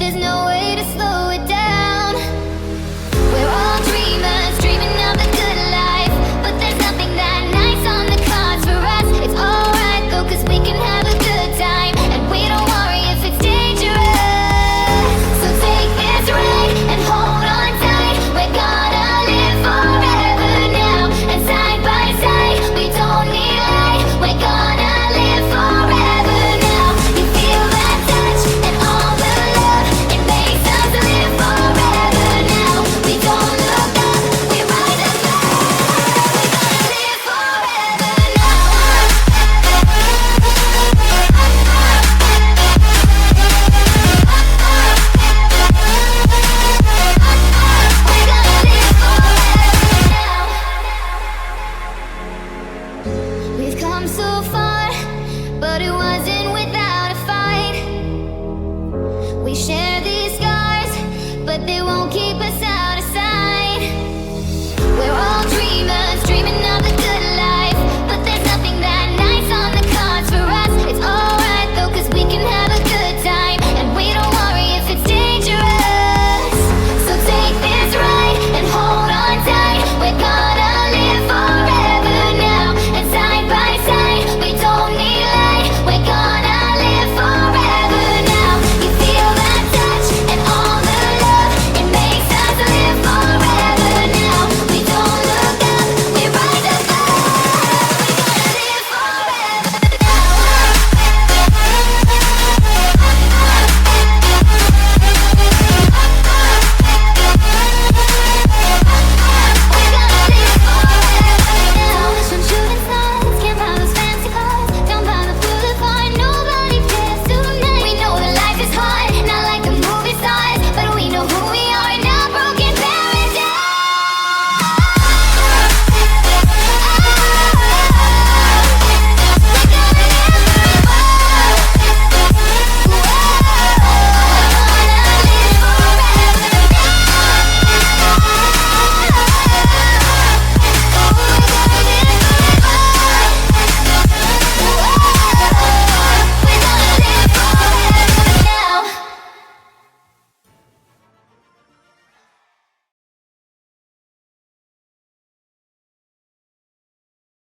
there's no way to slow it down. We're all dreamers, dreaming of the good life, but there's nothing that nice on the cards for us. It's alright though, cause we can have a good time, and we don't worry if it's dangerous. So take this ride and hold on tight. We're gonna live forever now, and side by side, we don't need light. We're gonna live forever now. You feel that touch and all the love, it makes us live forever now. We don't look up, we rise above. We're gonna live forever now. We're gonna live forever now. We've come so far, but it wasn't